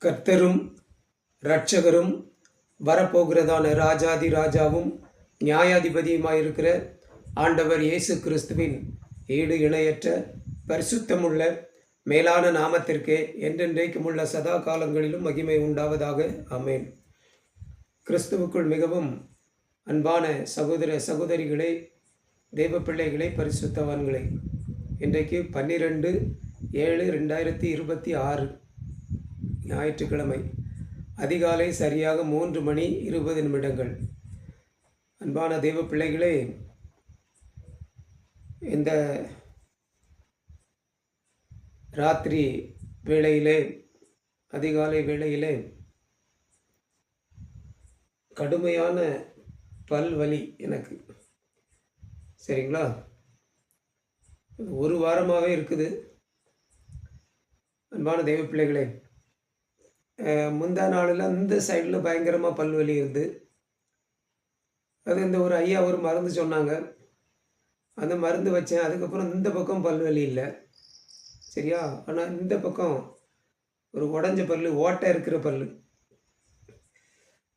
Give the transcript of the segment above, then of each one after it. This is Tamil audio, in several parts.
கர்த்தரும் இரட்சகரும் வரப்போகிறதான ராஜாதி ராஜாவும் நியாயாதிபதியுமாயிருக்கிற ஆண்டவர் இயேசு கிறிஸ்துவின் ஈடு இணையற்ற பரிசுத்தமுள்ள மேலான நாமத்திற்கு என்றென்றைக்கும் உள்ள சதா காலங்களிலும் மகிமை உண்டாவதாக. ஆமேன். கிறிஸ்துவுக்குள் மிகவும் அன்பான சகோதர சகோதரிகளே, தேவ பிள்ளைகளே, பரிசுத்தவான்களே, இன்றைக்கு 12/7/2026 ஞாயிற்றுக்கிழமை அதிகாலை சரியாக 3:20. அன்பான தேவ பிள்ளைகளே, இந்த ராத்திரி வேளையிலே, அதிகாலை வேளையிலே கடுமையான பல்வலி எனக்கு. சரிங்களா? ஒரு வாரமாகவே இருக்குது. அன்பான தெய்வ பிள்ளைகளே, முந்தா நாளில் இந்த சைடில் பயங்கரமாக பல்வலி இருந்து, அது இந்த ஒரு ஐயா ஒரு மருந்து சொன்னாங்க, அந்த மருந்து வச்சேன். அதுக்கப்புறம் இந்த பக்கம் பல்வலி இல்லை, சரியா? ஆனால் இந்த பக்கம் ஒரு உடஞ்ச பல், ஓட்டை இருக்கிற பல்,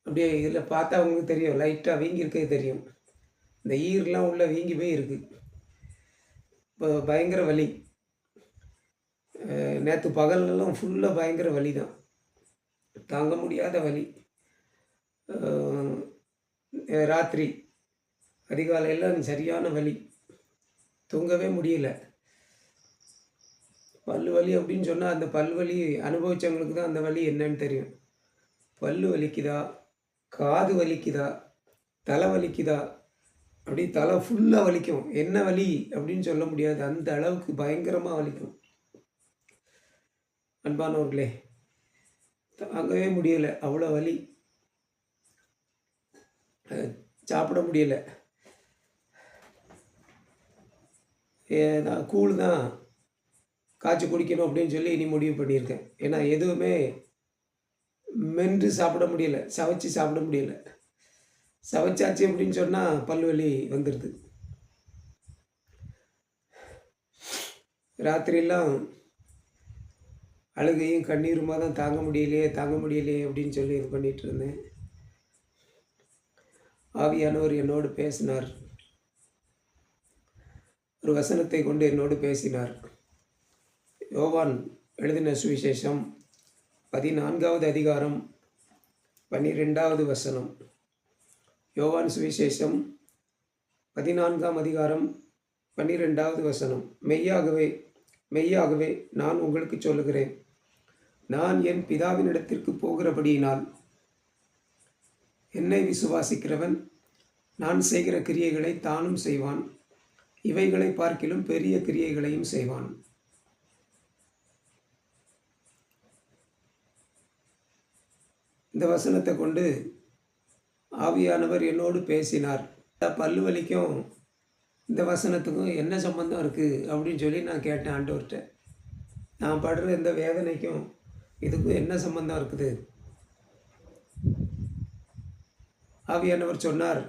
அப்படியே இதில் பார்த்தா அவங்களுக்கு தெரியும், லைட்டாக வீங்கி இருக்கிறது தெரியும். இந்த ஈரெலாம் உள்ள வீங்கி போய் இருக்குது. இப்போ பயங்கர வலி. நேற்று பகலெல்லாம் ஃபுல்லாக பயங்கர வலி தான், தாங்க முடியாத வலி. ராத்திரி அதிகாலையெல்லாம் சரியான வலி, தூங்கவே முடியல. பல்லு வலி அப்படின்னு சொன்னால் அந்த பல்வலி அனுபவித்தவங்களுக்கு தான் அந்த வலி என்னன்னு தெரியும். பல்லு வலிக்குதா, காது வலிக்குதா, தலை வலிக்குதா, அப்படி தலை ஃபுல்லாக வலிக்கும். என்ன வலி அப்படின்னு சொல்ல முடியாது, அந்த அளவுக்கு பயங்கரமாக வலிக்கும். அன்பானவர்களே, தாங்கவே முடியலை, அவ்வளோ வலி. சாப்பிட முடியலை. நான் கூழ் தான் காய்ச்சி குடிக்கணும் அப்படின்னு சொல்லி இனி முடிவு பண்ணியிருக்கேன். ஏன்னா எதுவுமே மென்று சாப்பிட முடியலை, சவைச்சி சாப்பிட முடியலை. சவைச்சாச்சு அப்படின்னு சொன்னால் பல்வலி வந்துடுது. ராத்திரியெல்லாம் அழுகையும் கண்ணீருமா தான் தாங்க முடியலையே அப்படின்னு சொல்லி இது பண்ணிகிட்டு இருந்தேன். ஆவியானவர் என்னோடு பேசினார், ஒரு வசனத்தை கொண்டு என்னோடு பேசினார். யோவான் எழுதின சுவிசேஷம் 14வது அதிகாரம் 12வது வசனம். யோவான் சுவிசேஷம் 14ஆம் அதிகாரம் 12வது வசனம். மெய்யாகவே மெய்யாகவே நான் உங்களுக்கு சொல்லுகிறேன், நான் என் பிதாவினிடத்திற்கு போகிறபடியினால் என்னை விசுவாசிக்கிறவன் நான் செய்கிற கிரியைகளை தானும் செய்வான், இவைகளை பார்க்கிலும் பெரிய கிரியைகளையும் செய்வான். இந்த வசனத்தை கொண்டு ஆவியானவர் என்னோடு பேசினார். பல்லு வலிக்கும் இந்த வசனத்துக்கும் என்ன சம்பந்தம் இருக்குது அப்படின்னு சொல்லி நான் கேட்டேன் ஆண்டவர்கிட்ட. நான் படுற இந்த வேதனைக்கும் இதுக்கும் என்ன சம்பந்தம் இருக்குது? ஆவியானவர் சொன்னார்,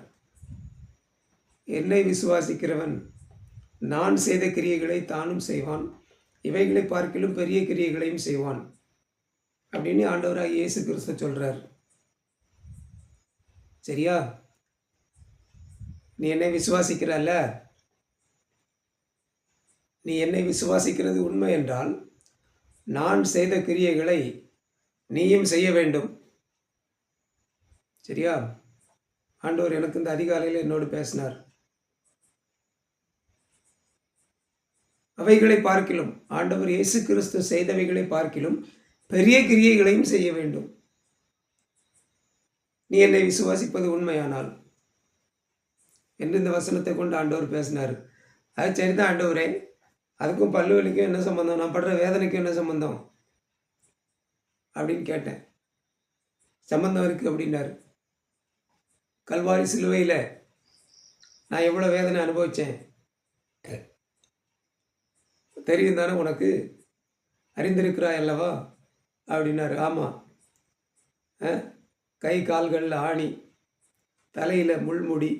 என்னை விசுவாசிக்கிறவன் நான் செய்த கிரியைகளை தானும் செய்வான், இவைகளை பார்க்கிலும் பெரிய கிரியைகளையும் செய்வான் அப்படின்னு ஆண்டவராக இயேசு கிறிஸ்து சொல்கிறார். சரியா? நீ என்னை விசுவாசிக்கிறல்ல, நீ என்னை விசுவாசிக்கிறது உண்மை என்றால் நான் செய்த கிரியைகளை நீயும் செய்ய வேண்டும். சரியா? ஆண்டவர் எனக்கு இந்த அதிகாலையில் என்னோடு பேசினார். அவைகளை பார்க்கிலும், ஆண்டவர் இயேசு கிறிஸ்து செய்தவைகளை பார்க்கிலும் பெரிய கிரியைகளையும் செய்ய வேண்டும், நீ என்னை விசுவாசிப்பது உண்மையானால் என்று இந்த வசனத்தை கொண்டு ஆண்டவர் பேசினார். அது சரிதான் ஆண்டவரே, அதுக்கும் பல்லு வலிக்கும் என்ன சம்பந்தம், நான் படுற வேதனைக்கும் என்ன சம்பந்தம் அப்படின்னு கேட்டேன். சம்பந்தம் இருக்குது அப்படின்னாரு. கல்வாரி சிலுவையில் நான் எவ்வளோ வேதனை அனுபவித்தேன் தெரியும் தானே உனக்கு, அறிந்திருக்கிறாய் அல்லவா அப்படின்னாரு. ஆமாம், கை கால்களில் ஆணி, தலையில் முள்முடி,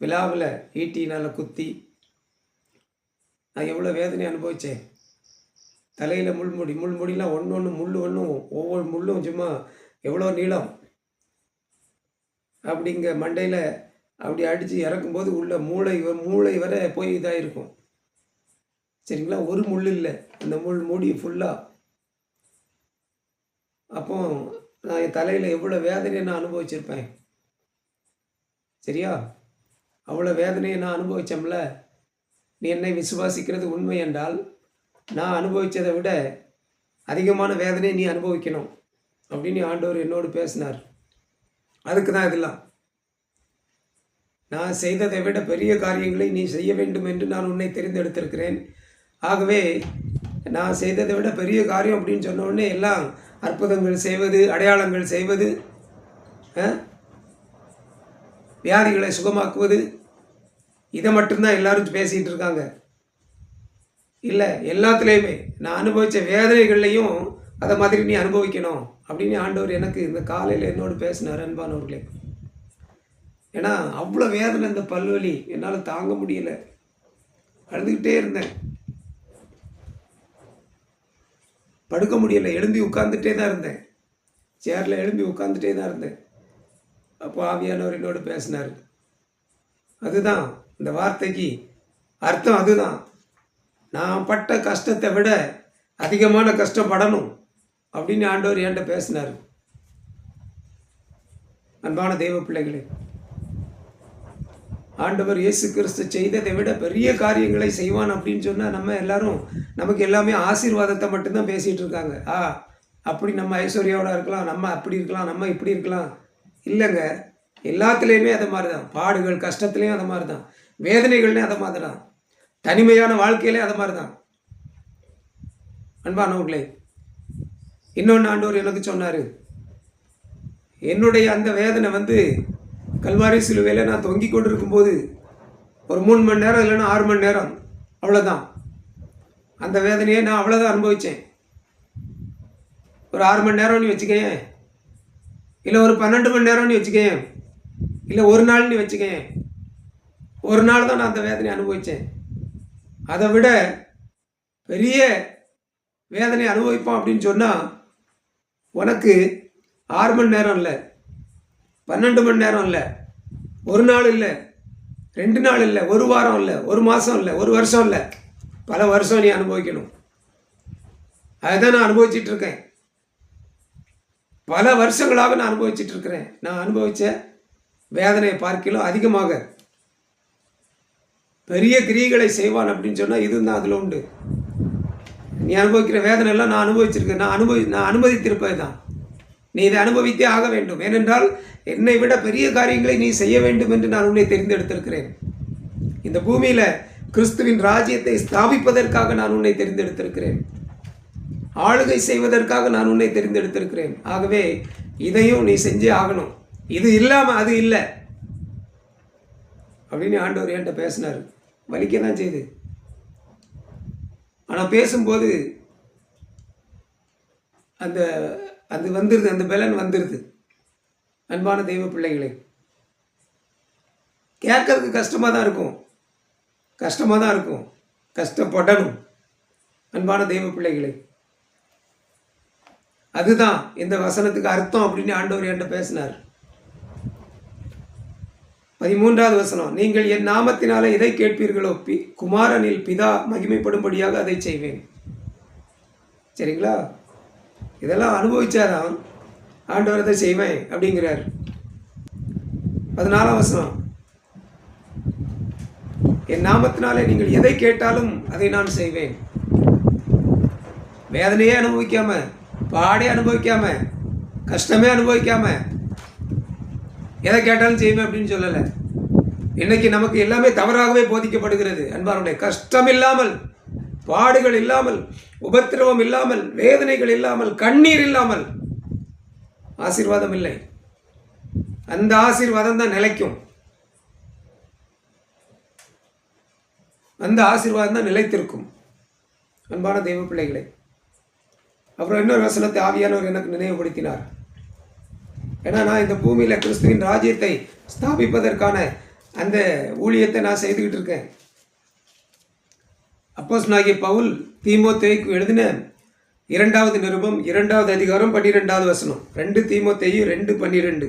விழாவில் ஈட்டினால் குத்தி நான் எவ்வளோ வேதனை அனுபவித்தேன். தலையில் முள்முடிலாம் ஒன்று ஒன்று முள் ஒன்றும் ஒவ்வொரு முள்ளும் சும்மா எவ்வளோ நீளம். அப்படிங்க மண்டையில் அப்படி அடித்து இறக்கும்போது உள்ள மூளை வரை போய் இதாக இருக்கும். சரிங்களா? ஒரு முள் இல்லை, அந்த மூடி ஃபுல்லாக. அப்போ நான் என் தலையில் எவ்வளோ வேதனையை நான் அனுபவிச்சிருப்பேன். சரியா? அவ்வளோ வேதனையை நான் அனுபவித்தோம்ல. நீ என்னை விசுவாசிக்கிறது உண்மை என்றால் நான் அனுபவித்ததை விட அதிகமான வேதனையை நீ அனுபவிக்கணும் அப்படின்னு ஆண்டவர் என்னோடு பேசினார். அதுக்கு தான் இதெல்லாம். நான் செய்ததை விட பெரிய காரியங்களை நீ செய்ய வேண்டும் என்று நான் உன்னை தெரிந்தெடுத்திருக்கிறேன். ஆகவே நான் செய்ததை விட பெரிய காரியம் அப்படின்னு சொன்ன உடனே எல்லாம் அற்புதங்கள் செய்வது, அடையாளங்கள் செய்வது, வியாதிகளை சுகமாக்குவது, இதை மட்டும்தான் எல்லாரும் பேசிகிட்டு இருக்காங்க. இல்லை, எல்லாத்துலேயுமே நான் அனுபவித்த வேதனைகள்லையும் அதை மாதிரி நீ அனுபவிக்கணும் அப்படின்னு ஆண்டவர் எனக்கு இந்த காலையில் என்னோடு பேசினார். அன்பானவர்களே, ஏன்னா அவ்வளோ வேதனை, இந்த பல்வலி என்னால் தாங்க முடியல. அழுதுகிட்டே இருந்தேன், படுக்க முடியலை, எழும்பி உட்காந்துட்டே தான் இருந்தேன். சேரில் எழும்பி உட்காந்துட்டே தான் இருந்தேன். அப்போ ஆவியானவர் என்னோடு பேசினார். அதுதான் இந்த வார்த்தைக்கு அர்த்தம். அதுதான், நான் பட்ட கஷ்டத்தை விட அதிகமான கஷ்டப்படணும் அப்படின்னு ஆண்டவர் என்கிட்ட பேசினார். அன்பான தெய்வ பிள்ளைகளே, ஆண்டவர் இயேசு கிறிஸ்து செய்ததை விட பெரிய காரியங்களை செய்வான் அப்படின்னு சொன்னால் நம்ம எல்லாரும் நமக்கு எல்லாமே ஆசீர்வாதத்தை மட்டும்தான் பேசிகிட்டு இருக்காங்க. அப்படி நம்ம ஐஸ்வர்யாவோட இருக்கலாம், நம்ம அப்படி இருக்கலாம், நம்ம இப்படி இருக்கலாம். இல்லைங்க, எல்லாத்துலேயுமே அதை மாதிரி தான். பாடுகள் கஷ்டத்துலேயும் அதை மாதிரி தான், வேதனைகள்லேயும் அதை மாதிரி தான், தனிமையான வாழ்க்கையிலே அதை மாதிரி தான். அன்பானவர்களே, இன்னொன்று ஆண்டவர் எனக்கு சொன்னார். என்னுடைய அந்த வேதனை கல்வாரி சிலுவையில் நான் தொங்கி கொண்டு இருக்கும்போது ஒரு 3 மணி நேரம் இல்லைன்னா 6 மணி நேரம், அவ்வளோதான். அந்த வேதனையை நான் அவ்வளோதான் அனுபவித்தேன். ஒரு 6 மணி நேரம்னு வச்சுக்கேன், இல்லை ஒரு 12 மணி நேரம்னு வச்சுக்கேன், இல்லை ஒரு நாள்னு வச்சுக்கேன். ஒரு நாள் தான் நான் அந்த வேதனையை அனுபவித்தேன். அதை விட பெரிய வேதனை அனுபவிப்போம் அப்படின்னு சொன்னால் உனக்கு 6 மணி நேரம் இல்லை, 12 மணி நேரம் இல்லை, ஒரு நாள் இல்லை, 2 நாள் இல்லை, ஒரு வாரம் இல்லை, ஒரு மாதம் இல்லை, ஒரு வருஷம் இல்லை, பல வருஷம் நீ அனுபவிக்கணும். அதுதான் நான் அனுபவிச்சிட்டு இருக்கேன். பல வருஷங்களாக நான் அனுபவிச்சிட்டு இருக்கிறேன். நான் அனுபவித்த வேதனையை பார்க்கலாம் அதிகமாக பெரிய கிரியைகளை செய்வான் அப்படின்னு சொன்னால் இதுதான் அதில் உண்டு. நீ அனுபவிக்கிற வேதனை எல்லாம் நான் அனுபவிச்சிருக்கேன். நான் அனுமதித்திருப்பது தான். நீ இதை அனுபவித்தே ஆக வேண்டும். ஏனென்றால் என்னை விட பெரிய காரியங்களை நீ செய்ய வேண்டும் என்று நான் உன்னை தெரிந்தெடுத்திருக்கிறேன். இந்த பூமியில் கிறிஸ்துவின் ராஜ்யத்தை ஸ்தாபிப்பதற்காக நான் உன்னை தெரிந்தெடுத்திருக்கிறேன். ஆளுகை செய்வதற்காக நான் உன்னை தெரிந்தெடுத்திருக்கிறேன். ஆகவே இதையும் நீ செஞ்சே ஆகணும். இது இல்லாமல் அது இல்லை அப்படின்னு ஆண்டவர் என்கிட்ட பேசினார். வலிக்க தான் செய்யுது, ஆனால் பேசும்போது அது வந்துடுது, அந்த பலன் வந்துடுது. அன்பான தெய்வ பிள்ளைகளே, கேட்கறதுக்கு கஷ்டமாக தான் இருக்கும், கஷ்டப்படணும். அன்பான தெய்வ பிள்ளைகளே, அதுதான் இந்த வசனத்துக்கு அர்த்தம் அப்படின்னு ஆண்டவர் என்கிட்ட பேசினார். 13வது வசனம், நீங்கள் என் நாமத்தினாலே எதை கேட்பீர்களோ குமாரனில் பிதா மகிமைப்படும்படியாக அதை செய்வேன். சரிங்களா? இதெல்லாம் அனுபவிச்சாதான் ஆண்டவர் அதை செய்வேன் அப்படிங்கிறார். 14வது வசனம், என் நாமத்தினாலே நீங்கள் எதை கேட்டாலும் அதை நான் செய்வேன். வேதனையே அனுபவிக்காம, பாடே அனுபவிக்காம, கஷ்டமே அனுபவிக்காம எதை கேட்டாலும் செய்வேன் அப்படின்னு சொல்லலை. இன்னைக்கு நமக்கு எல்லாமே தவறாகவே போதிக்கப்படுகிறது. அன்பாருடைய, கஷ்டம் இல்லாமல், பாடுகள் இல்லாமல், உபத்திரவம் இல்லாமல், வேதனைகள் இல்லாமல், கண்ணீர் இல்லாமல் ஆசீர்வாதம் இல்லை. அந்த ஆசீர்வாதம் தான் நிலைக்கும். அந்த ஆசீர்வாதம் தான் நிலைத்திருக்கும். அன்பான தெய்வ பிள்ளைகளை, அப்புறம் இன்னொரு வசனத்தை ஆவியானவர் எனக்கு நினைவுபடுத்தினார். ஏன்னா நான் இந்த பூமியில் கிறிஸ்துவின் ராஜ்யத்தை ஸ்தாபிப்பதற்கான அந்த ஊழியத்தை நான் செய்துக்கிட்டு இருக்கேன். அப்போஸ்தலனாகிய பவுல் தீமோத்தேயுக்கு எழுதின 2வது நிருபம் 2வது அதிகாரம் 12வது வசனம். 2 தீமோத்தேயு 2:12.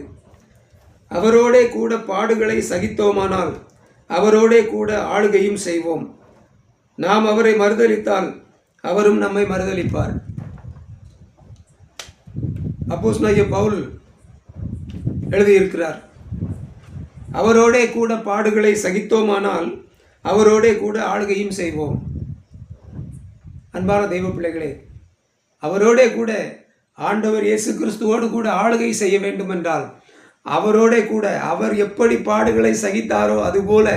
அவரோடே கூட பாடுகளை சகித்தோமானால் அவரோடே கூட ஆளுகையும் செய்வோம். நாம் அவரை மறுதலித்தால் அவரும் நம்மை மறுதலிப்பார். அப்போஸ்தலனாகிய பவுல் எழுதியிருக்கிறார், அவரோடே கூட பாடுகளை சகித்தோமானால் அவரோடே கூட ஆளுகையும் செய்வோம். அன்பான தெய்வ பிள்ளைகளே, அவரோடே கூட ஆண்டவர் இயேசு கிறிஸ்துவோடு கூட ஆளுகை செய்ய வேண்டும் என்றால் அவரோடே கூட அவர் எப்படி பாடுகளை சகித்தாரோ அதுபோல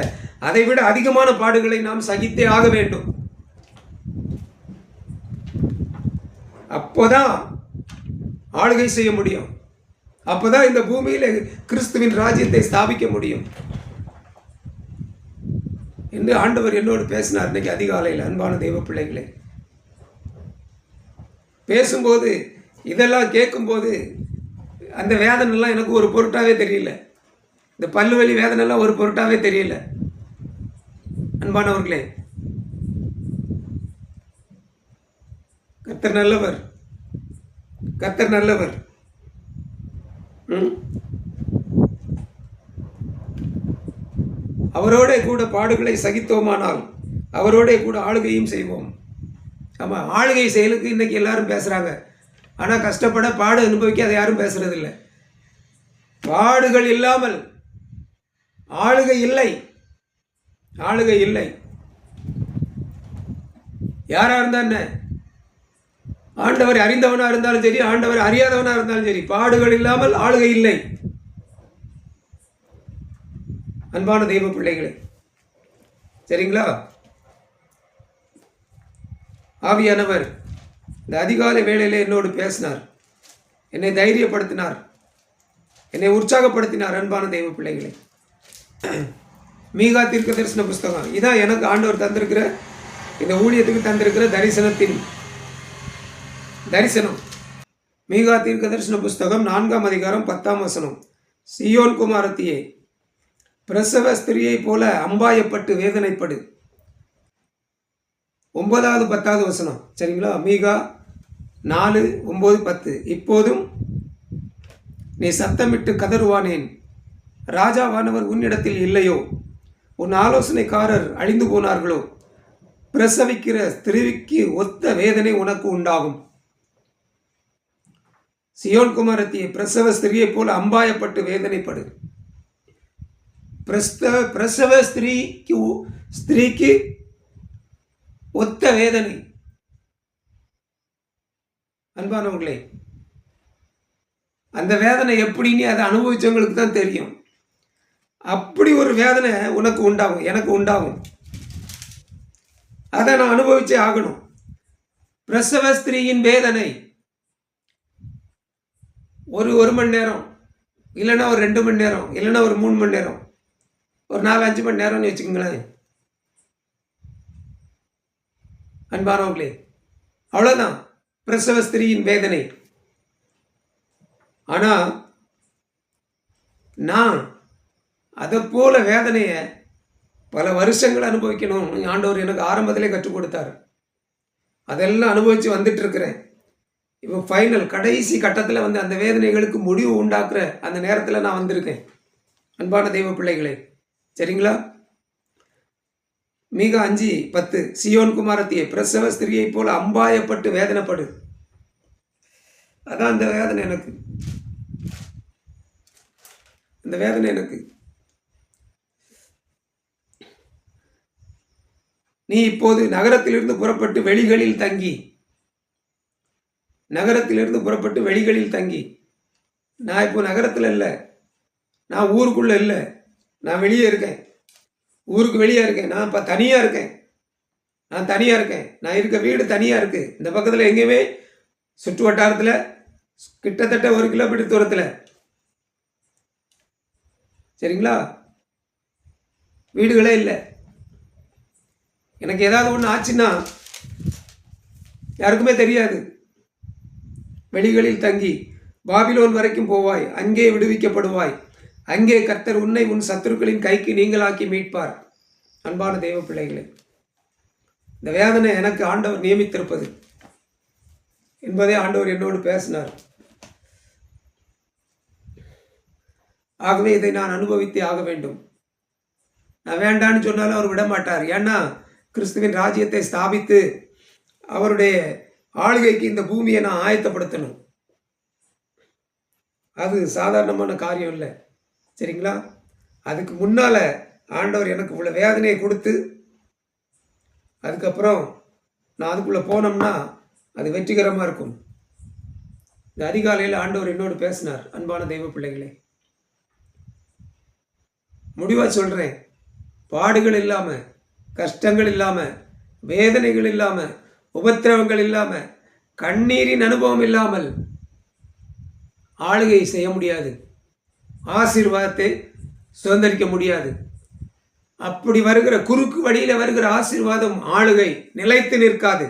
அதைவிட அதிகமான பாடுகளை நாம் சகித்தே ஆக வேண்டும். அப்போதான் ஆளுகை செய்ய முடியும். அப்போதான் இந்த பூமியில் கிறிஸ்துவின் ராஜ்யத்தை ஸ்தாபிக்க முடியும் என்று ஆண்டவர் என்னோடு பேசினார் இன்னைக்கு அதிகாலையில். அன்பான தெய்வ பிள்ளைகளே, பேசும்போது இதெல்லாம் கேட்கும்போது அந்த வேதனைலாம் எனக்கு ஒரு பொருட்டாவே தெரியல. இந்த பல்லுவலி வேதனைலாம் ஒரு பொருட்டாவே தெரியல. அன்பானவர்களே, கர்த்தர் நல்லவர், கர்த்தர் நல்லவர். அவரோட கூட பாடுகளை சகித்தோமானால் அவரோட கூட ஆளுகையும் செய்வோம். ஆமாம், ஆளுகை செயலுக்கு இன்னைக்கு எல்லாரும் பேசுகிறாங்க. ஆனால் கஷ்டப்பட பாடு அனுபவிக்க அதை யாரும் பேசுறதில்லை. பாடுகள் இல்லாமல் ஆளுகை இல்லை, ஆளுகை இல்லை. யாராக இருந்தா என்ன, ஆண்டவர் அறிந்தவனாக இருந்தாலும் சரி, ஆண்டவர் அறியாதவனாக இருந்தாலும் சரி, பாடுகள் இல்லாமல் ஆளுகை இல்லை. அன்பான தெய்வ பிள்ளைகளே, சரிங்களா? ஆவியானவர் இந்த அதிகாலை வேளையில் என்னோடு பேசினார், என்னை தைரியப்படுத்தினார், என்னை உற்சாகப்படுத்தினார். அன்பான தெய்வ பிள்ளைகளே, மீகா தீர்க்க தரிசன புஸ்தகம் இதான் எனக்கு ஆண்டவர் தந்திருக்கிற, இந்த ஊழியத்துக்கு தந்திருக்கிற தரிசனம். மீகா தீர்க்க தரிசன புஸ்தகம் 4ஆம் அதிகாரம் 10ஆம் வசனம். சீயோன் குமாரத்தியே, பிரசவ ஸ்திரியை போல அம்பாயப்பட்டு வேதனைப்படு. 9வது 10வது வசனம், சரிங்களா? மீகா 4, 9, 10. இப்போதும் நீ சத்தமிட்டு கதறுவானேன், ராஜாவானவர் உன்னிடத்தில் இல்லையோ? உன் ஆலோசனைக்காரர் அழிந்து போனார்களோ? பிரசவிக்கிற ஸ்திரீக்கு ஒத்த வேதனை உனக்கு உண்டாகும். சியோன் குமாரத்தியை, பிரசவ ஸ்திரியை போல அம்பாயப்பட்டு வேதனைப்படு. பிரசவ ஸ்திரீக்கு ஒத்த வேதனை. அன்பானவர்களே, அந்த வேதனை எப்படின்னு அதை அனுபவிச்சவங்களுக்கு தான் தெரியும். அப்படி ஒரு வேதனை உனக்கு உண்டாகும், எனக்கு உண்டாகும். அதை நான் அனுபவிச்சே ஆகணும். பிரசவ ஸ்திரீயின் வேதனை ஒரு மணி நேரம், இல்லைன்னா ஒரு 2 மணி நேரம், இல்லைன்னா ஒரு 3 மணி நேரம், ஒரு 4-5 மணி நேரம்னு வச்சுக்கோங்களேன். அன்பானவர்களே, அவ்வளோதான் பிரசவ ஸ்திரீயின் வேதனை. ஆனால் நான் அதை போல வேதனையை பல வருஷங்கள் அனுபவிக்கணும் ஆண்டவர் எனக்கு ஆரம்பத்திலே கற்றுக் கொடுத்தார். அதெல்லாம் அனுபவித்து வந்துட்டு இருக்கிறேன். இப்போ ஃபைனல் கடைசி கட்டத்தில் வந்து அந்த வேதனைகளுக்கு முடிவு உண்டாக்குற அந்த நேரத்தில் நான் வந்திருக்கேன். அன்பான தெய்வ பிள்ளைகளே, சரிங்களா? மீகா 5:10. சியோன் குமாரத்தியை, பிரசவ ஸ்திரியை போல அம்பாயப்பட்டு வேதனைப்படு. அதான் அந்த வேதனை எனக்கு, அந்த வேதனை எனக்கு. நீ இப்போது நகரத்திலிருந்து புறப்பட்டு வெளிகளில் தங்கி, நகரத்திலிருந்து புறப்பட்டு வெளிகளில் தங்கி. நான் இப்போ நகரத்தில் இல்லை, நான் ஊருக்குள்ளே இல்லை, நான் வெளியே இருக்கேன், ஊருக்கு வெளியே இருக்கேன். நான் இப்போ தனியாக இருக்கேன், நான் இருக்க வீடு தனியாக இருக்குது. இந்த பக்கத்தில் எங்கேயுமே சுற்று வட்டாரத்தில் கிட்டத்தட்ட 1 கிலோமீட்டர் தூரத்தில், சரிங்களா, வீடுகளே இல்லை. எனக்கு ஏதாவது ஒன்று ஆச்சுன்னா யாருக்குமே தெரியாது. வெளிகளில் தங்கி பாபிலோன் வரைக்கும் போவாய், அங்கே விடுவிக்கப்படுவாய். அங்கே கர்த்தர் உன்னை உன் சத்துருக்களின் கைக்கு நீங்களாக்கி மீட்பார். அன்பான தெய்வ பிள்ளைகளே, இந்த வேதனை எனக்கு ஆண்டவர் நியமித்திருப்பது என்பதை ஆண்டவர் என்னோடு பேசினார். ஆகவே இதை நான் அனுபவித்தே ஆக வேண்டும். நான் வேண்டான்னு சொன்னாலும் அவர் விட மாட்டார். ஏன்னா கிறிஸ்துவின் ராஜ்யத்தை ஸ்தாபித்து அவருடைய ஆளுகைக்கு இந்த பூமியை நான் ஆயத்தப்படுத்தணும். அது சாதாரணமான காரியம் இல்லை. சரிங்களா? அதுக்கு முன்னால ஆண்டவர் எனக்கு உள்ள வேதனையை கொடுத்து அதுக்கப்புறம் நான் அதுக்குள்ளே போனோம்னா அது வெற்றிகரமாக இருக்கும். இந்த அதிகாலையில் ஆண்டவர் என்னோடு பேசினார். அன்பான தெய்வ பிள்ளைகளே, முடிவாக சொல்கிறேன், பாடுகள் இல்லாமல், கஷ்டங்கள் இல்லாமல், வேதனைகள் இல்லாமல், உபத்திரவங்கள் இல்லாமல், கண்ணீரின் அனுபவம் இல்லாமல் ஆளுகை செய்ய முடியாது. ஆசீர்வாதத்தை சுதந்திரிக்க முடியாது. அப்படி வருகிற குறுக்கு வழியில் வருகிற ஆசீர்வாதம், ஆளுகை நிலைத்து நிற்காது,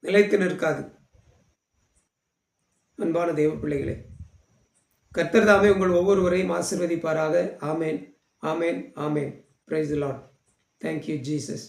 நிலைத்து நிற்காது. அன்பான தெய்வ பிள்ளைகளே, கர்த்தர் தாமே உங்கள் ஒவ்வொருவரையும் ஆசீர்வதிப்பாராக. Amen, amen, amen. Praise the Lord. Thank you Jesus.